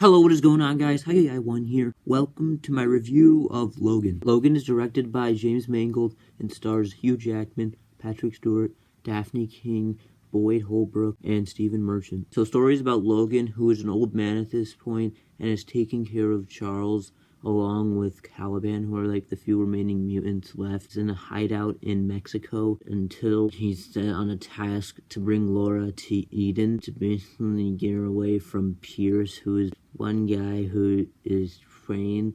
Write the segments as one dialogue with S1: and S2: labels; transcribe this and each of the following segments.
S1: Hello, what is going on, guys? Hi, I1 here. Welcome to my review of Logan. Logan is directed by James Mangold and stars Hugh Jackman, Patrick Stewart, Daphne King, Boyd Holbrook, and Stephen Merchant. So, stories about Logan, who is an old man at this point and is taking care of Charles along with Caliban, who are like the few remaining mutants left. He's in a hideout in Mexico until he's set on a task to bring Laura to Eden to basically get her away from Pierce, who is one guy who is trained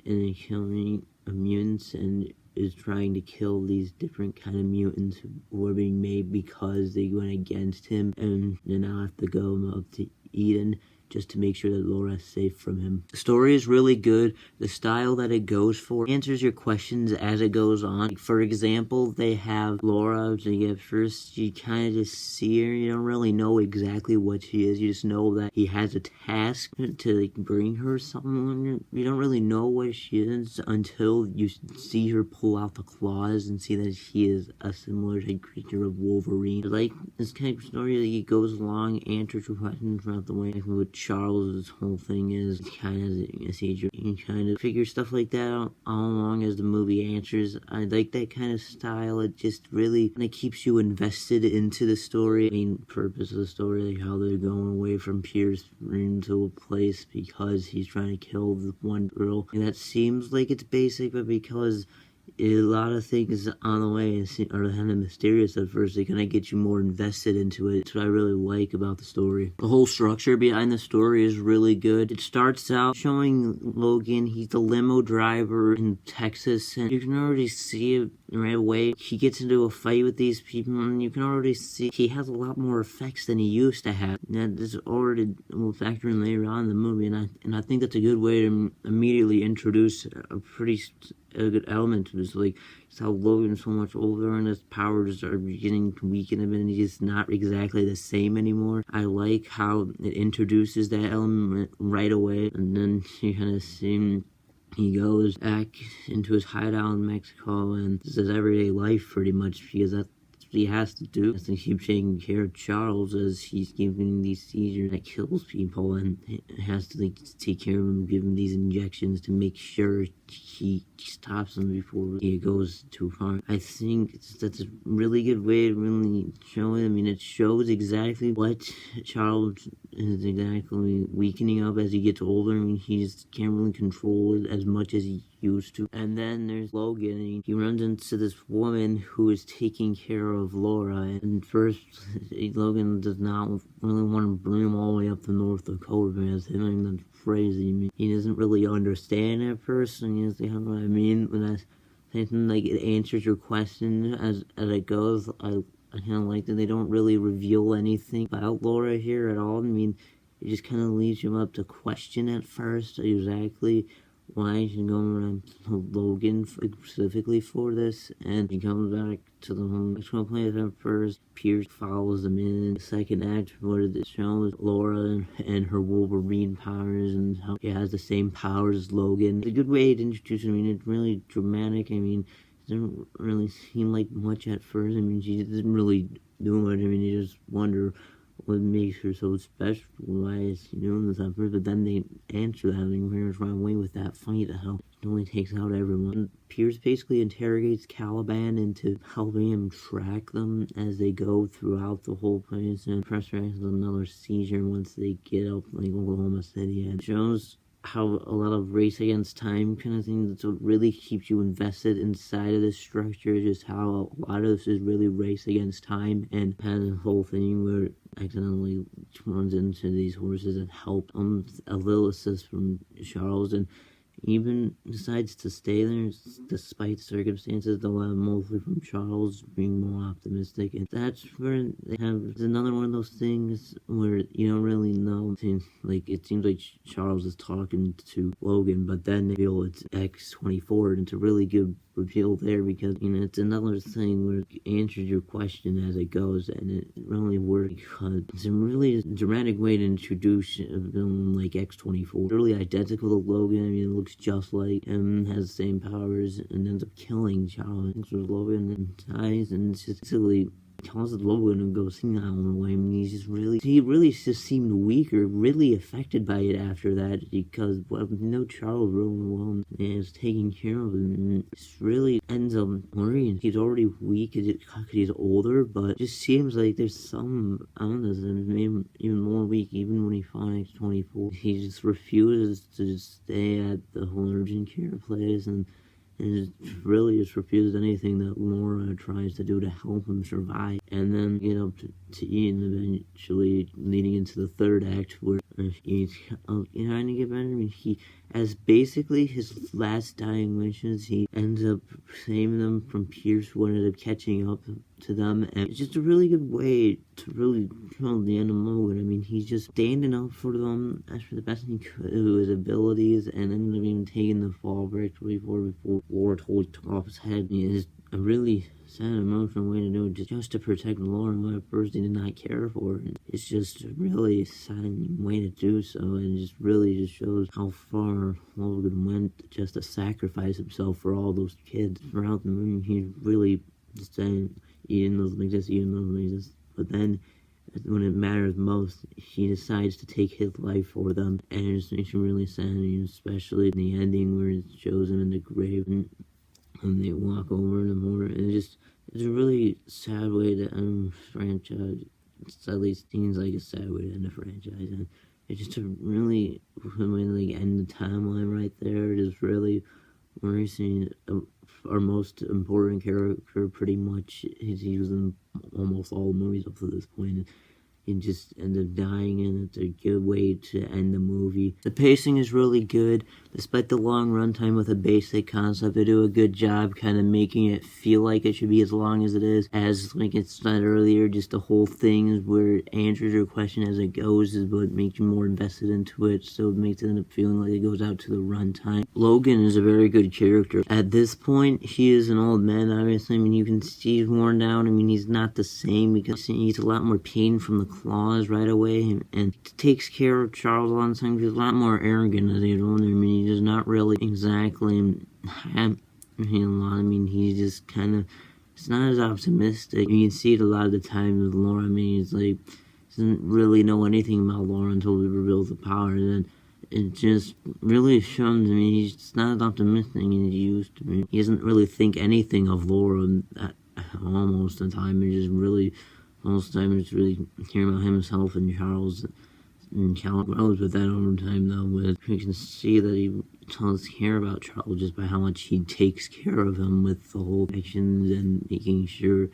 S1: in the killing of mutants and is trying to kill these different kind of mutants who are being made because they went against him, and they now have to go up to Eden just to make sure that Laura is safe from him. The story is really good. The style that it goes for answers your questions as it goes on. Like, for example, they have Laura, like at first you kind of just see her, you don't really know exactly what she is, you just know that he has a task to like bring her something. You don't really know what she is until you see her pull out the claws and see that she is a similar type creature of Wolverine. Like, this kind of story, like, it goes along, answers your questions throughout the way. With Charles' whole thing is kind of a seizure. You can kind of figure stuff like that out all along as the movie answers. I like that kind of style. It just really kind of keeps you invested into the story. The main purpose of the story, like how they're going away from Pierce into a place because he's trying to kill the one girl. And that seems like it's basic, but because a lot of things on the way are kind of mysterious at first, they kind of get you more invested into it. That's what I really like about the story. The whole structure behind the story is really good. It starts out showing Logan, he's a limo driver in Texas, and you can already see it right away. He gets into a fight with these people, and you can already see he has a lot more effects than he used to have. And that is already will factor in later on in the movie, and I think that's a good way to immediately introduce a good element to this, like just how Logan's so much older and his powers are beginning to weaken a bit, and he's just not exactly the same anymore. I like how it introduces that element right away, and then you kind of see he goes back into his hideout in Mexico, and this is everyday life pretty much, because that's what he has to do. He has to keep taking care of Charles as he's giving these seizures that kills people, and he has to like take care of him, give him these injections to make sure he stops them before he goes too far. I think that's a really good way to really show it. I mean, it shows exactly what Charles is exactly weakening up as he gets older. I mean, he just can't really control it as much as he used to. And then there's Logan, and he runs into this woman who is taking care of Laura, and first Logan does not really want to bring him all the way up to North Dakota, because him that's crazy. I mean, he doesn't really understand at first, and you see what I mean when I say something like it answers your question as it goes. I kind of like that they don't really reveal anything about Laura here at all. I mean, it just kind of leaves you up to question at first exactly why she's going around to Logan specifically for this, and he comes back to the Mexico place at first. Pierce follows them in. The second act, where it shows Laura and her Wolverine powers and how she has the same powers as Logan. It's a good way to introduce her. I mean, it's really dramatic. I mean, it doesn't really seem like much at first. I mean, she doesn't really do much. I mean, you just wonder what makes her so special. Why is she doing this at first? But then they answer that, and Pierce run away with that fight. How it only takes out everyone. Pierce basically interrogates Caliban into helping him track them as they go throughout the whole place, and Professor has another seizure once they get up like Oklahoma City, and it shows how a lot of race against time kind of thing, that's what really keeps you invested inside of this structure, just how a lot of this is really race against time, and has a whole thing where it accidentally runs into these horses and help a little assist from Charles, and even decides to stay there despite circumstances, though mostly from Charles being more optimistic. And that's where they have, it's another one of those things where you don't really know. Like, it seems like Charles is talking to Logan, but then they feel it's X-24, and it's a really good reveal there, because, you know, it's another thing where it answers your question as it goes, and it really works because it's a really dramatic way to introduce a villain like X-24. Really identical to Logan. I mean, it looks just like him, has the same powers, and ends up killing Charles. Thanks for Logan and dies, and it's just silly tells Logan to go see that one away. I mean, he really just seemed weaker, really affected by it after that, because, well, no Charles really well is taking care of him, and it really ends up worrying. He's already weak because he's older, but it just seems like there's some illness that made him even more weak, even when he finds 24. He just refuses to just stay at the whole urgent care place, and really just refuses anything that Laura tries to do to help him survive. And then get up to Ian, eventually leading into the third act, where he's trying to get better. I mean, as basically his last dying wishes, he ends up saving them from Pierce, who ended up catching up to them. And it's just a really good way to really show the end of Logan. I mean, he's just standing up for them as for the best he could with his abilities, and ended up even taking the fall victory before Laura totally took off his head. I mean, it's a really sad, emotional way to do it, just to protect Laura, who at first he did not care for. And it's just a really sad way to do so, and just really just shows how far Logan went just to sacrifice himself for all those kids. Throughout the movie, he's really just saying, Ian doesn't exist, but then when it matters most, he decides to take his life for them, and it just makes you really sad, especially in the ending where it shows him in the grave, and they walk over to more, and it's a really sad way to end a franchise. It at least seems like a sad way to end a franchise, and it's just a really way to end the timeline right there. It is really where he's seen our most important character pretty much. He was in almost all movies up to this point. He just ended up dying, and it's a good way to end the movie. The pacing is really good. Despite the long runtime with a basic concept, they do a good job kind of making it feel like it should be as long as it is. As like it said earlier, just the whole thing is where it answers your question as it goes is what makes you more invested into it, so it makes it end up feeling like it goes out to the runtime. Logan is a very good character. At this point, he is an old man, obviously. I mean, you can see he's worn down. I mean, he's not the same because he needs a lot more pain from the claws right away, and takes care of Charles a lot of times. He's a lot more arrogant as he gets older. I mean, he does not really exactly have a lot. I mean, he's just kind of, it's not as optimistic. You can see it a lot of the time with Laura. I mean, he's like, doesn't really know anything about Laura until he reveals the power. And then it just really shows me he's just not as optimistic as he used to be. He doesn't really think anything of Laura almost the time. It just really, most of the time, it's really hearing about himself and Charles, and Cal grows with that over time, though. With you can see that he does care about Charles just by how much he takes care of him with the whole actions and making sure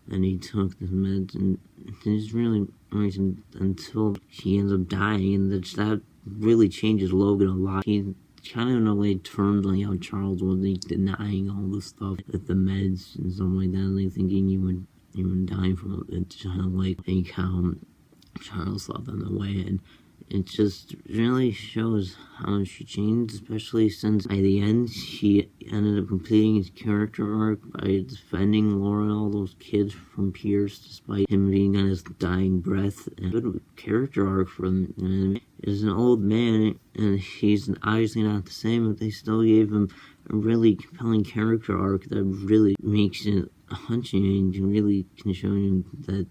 S1: that he took the meds, and it's really amazing until he ends up dying, and that really changes Logan a lot. He kind of in a way turns on how Charles was denying all this stuff with the meds and stuff like that, like thinking he would even dying from it. It's kind of like how Charles saw them away, and it just really shows how much she changed, especially since by the end he ended up completing his character arc by defending Laura and all those kids from Pierce despite him being on his dying breath. And a good character arc for him. And is an old man, and he's obviously not the same, but they still gave him a really compelling character arc that really makes it hunching, and really can show you that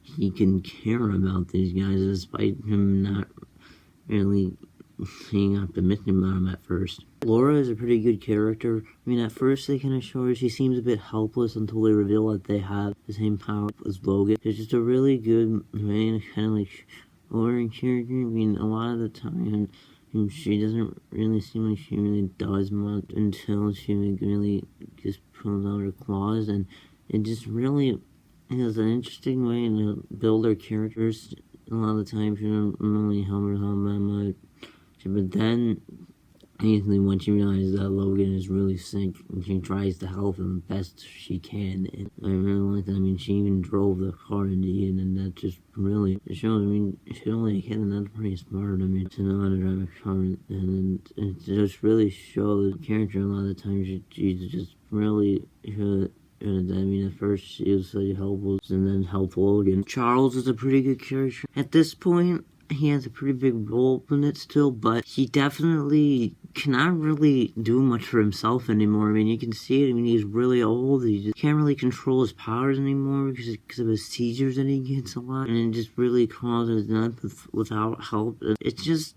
S1: he can care about these guys despite him not really being optimistic about him at first. Laura is a pretty good character. I mean, at first they kind of show her she seems a bit helpless until they reveal that they have the same power as Logan. It's just a really good way to kind of like Laura character. I mean, a lot of the time she doesn't really seem like she really does much until she really just pulls out her claws, and it just really is an interesting way to build her characters. A lot of the time she doesn't really help her that much, but then basically when she realizes that Logan is really sick, and she tries to help him best she can, and I really like that. I mean, she even drove the car in the end, and that just really shows, I mean, she's only a kid, and that's pretty smart. I mean, to know how to drive a car, and it just really shows the character. A lot of the times she's just really I mean, at first she was so helpless, and then helped Logan. Charles is a pretty good character. At this point, he has a pretty big role in it still, but he definitely cannot really do much for himself anymore. I mean, you can see it. I mean, he's really old. He just can't really control his powers anymore because of his seizures that he gets a lot. And it just really causes death without help. It's just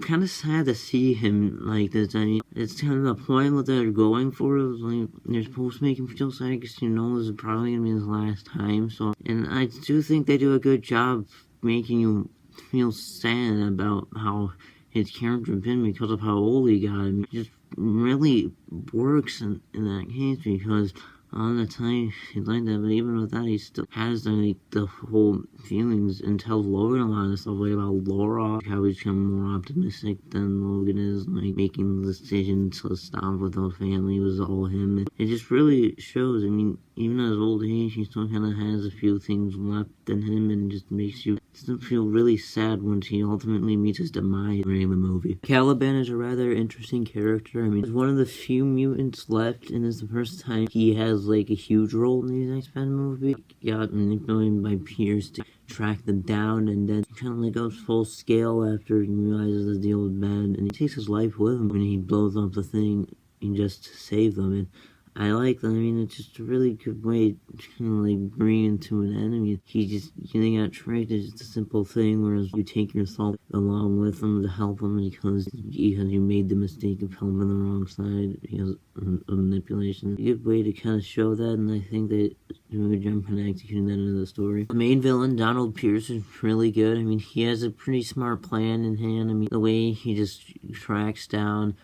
S1: kind of sad to see him like this. I mean, it's kind of the point that they're going for. Like, they're supposed to make him feel sad because this is probably going to be his last time. So, and I do think they do a good job making you feel sad about how his character been because of how old he got. I mean, it just really works in that case because all the time he's like that, but even with that, he still has the whole feelings and tells Logan a lot of stuff like about Laura, how he's become more optimistic than Logan is, like making the decision to stop with the family was all him. And it just really shows. I mean, even at his old age, he still kind of has a few things left in him, and just makes you still feel really sad once he ultimately meets his demise during the movie. Caliban is a rather interesting character. I mean, he's one of the few mutants left, and it's the first time he has like a huge role in these X-Men movies. He got manipulated by Pierce to track them down, and then he kind of like goes full scale after he realizes the deal was bad, and he takes his life with him when he blows up the thing and just to save them. And I like that. I mean, it's just a really good way to kind of like bring into an enemy. He just, getting got tricked is just a simple thing, whereas you take yourself along with him to help him because you made the mistake of helping the wrong side because of manipulation. A good way to kind of show that, and I think they do a good job kind of executing that into the story. The main villain, Donald Pierce, is really good. I mean, he has a pretty smart plan in hand. I mean, the way he just tracks down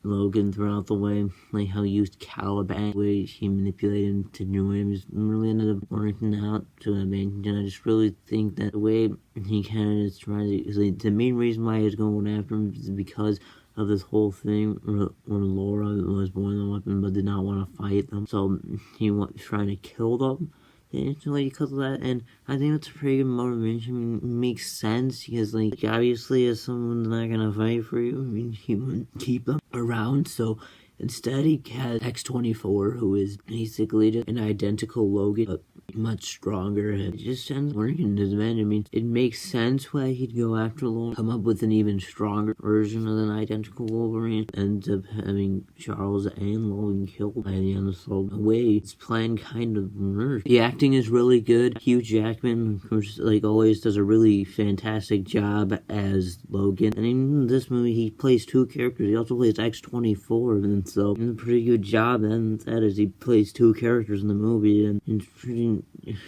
S1: Logan throughout the way, like how he used Caliban, the way he manipulated him to do it, just really ended up working out to him. And I just really think that the way he kind of is trying to, like, the main reason why he's going after him is because of this whole thing where Laura was born the weapon but did not want to fight them, so he was trying to kill them. Actually, because of that, and I think that's a pretty good motivation. I mean, it makes sense because, like, obviously, if someone's not gonna fight for you, I mean, he wouldn't keep them around. So instead, he has X-24, who is basically just an identical Logan, but much stronger. And it just ends working to his advantage. I mean, it makes sense why he'd go after Logan, come up with an even stronger version of an identical Wolverine, ends up having Charles and Logan killed by the end. So the way his plan kind of worked. The acting is really good. Hugh Jackman, of course, like always, does a really fantastic job as Logan. And in this movie, he plays two characters. He also plays X-24, and so it's a pretty good job. And that is, he plays two characters in the movie, and it's pretty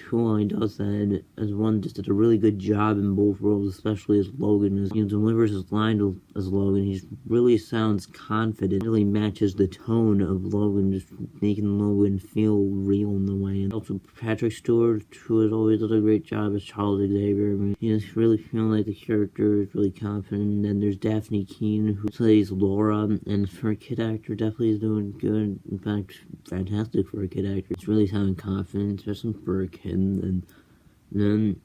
S1: cool. He does that as one, just did a really good job in both roles, especially as Logan. As he delivers his line as Logan, he really sounds confident. It really matches the tone of Logan, just making Logan feel real in the way. And also Patrick Stewart, who has always done a great job as Charles Xavier. I mean, you just really feel like the character is really confident. And then there's Daphne Keane, who plays Laura, and for a kid actor, definitely is doing good. In fact, fantastic for a kid actor. It's really sounding confident, especially for a kid. And then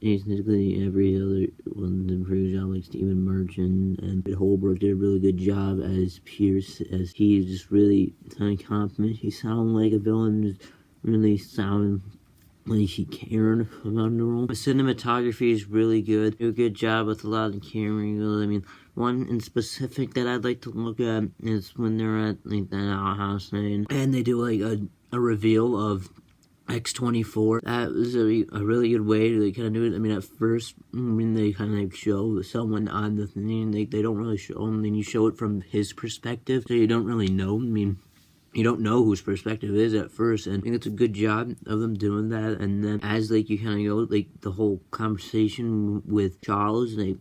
S1: basically every other one did a pretty good job, like Stephen Merchant, and Holbrook did a really good job as Pierce, as he just really sounded confident. He sounded like a villain, just really sounded like he cared about the role. The cinematography is really good. Do a good job with a lot of camera angles. I mean, one in specific that I'd like to look at is when they're at like that outhouse and they do like a reveal of X-24. That was a really good way to kind of do it. I mean, at first, when they kind of like show someone on the thing, they don't really show them, then you show it from his perspective, so you don't really know. I mean, you don't know whose perspective it is at first, and I think it's a good job of them doing that. And then as like you kind of go, like the whole conversation with Charles, like,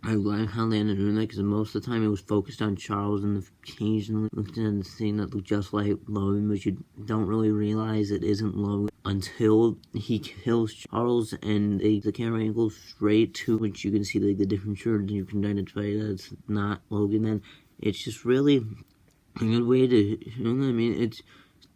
S1: I like how they ended up doing that, because most of the time it was focused on Charles, and occasionally looked at the scene that looked just like Logan, but you don't really realize it isn't Logan until he kills Charles, and the camera angle straight to which you can see like the different shirts, and you can identify that it's not Logan. Then it's just really a good way to, you know, I mean, it's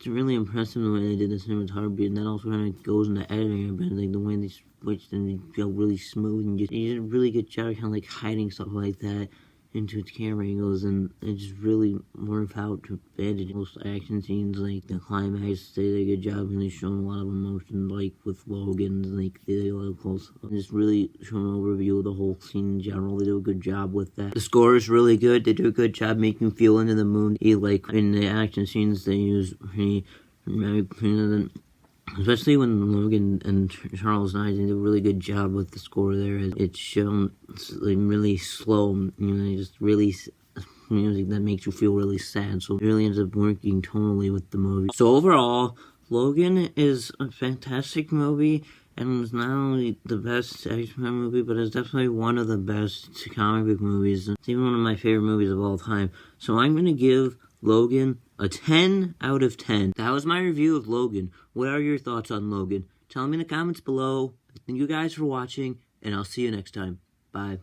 S1: really impressive the way they did the cinematography, and that also kind of goes into editing a bit, like the way they switched and they feel really smooth, and you did a really good job kind of like hiding stuff like that into its camera angles, and it just really worked out to edit most action scenes, like the climax. They did a good job, and they showing a lot of emotion, like with Logan, like they did a lot of close, and just really showing an overview of the whole scene in general. They do a good job with that. The score is really good. They do a good job making you feel into the mood. Like in the action scenes, they use especially when Logan and Charles Knight did a really good job with the score there. It's shown like really slow, just really music that makes you feel really sad. So it really ends up working tonally with the movie. So overall, Logan is a fantastic movie, and it's not only the best X-Men movie, but it's definitely one of the best comic book movies. It's even one of my favorite movies of all time. So I'm going to give Logan a 10 out of 10. That was my review of Logan. What are your thoughts on Logan? Tell me in the comments below. Thank you guys for watching, and I'll see you next time. Bye.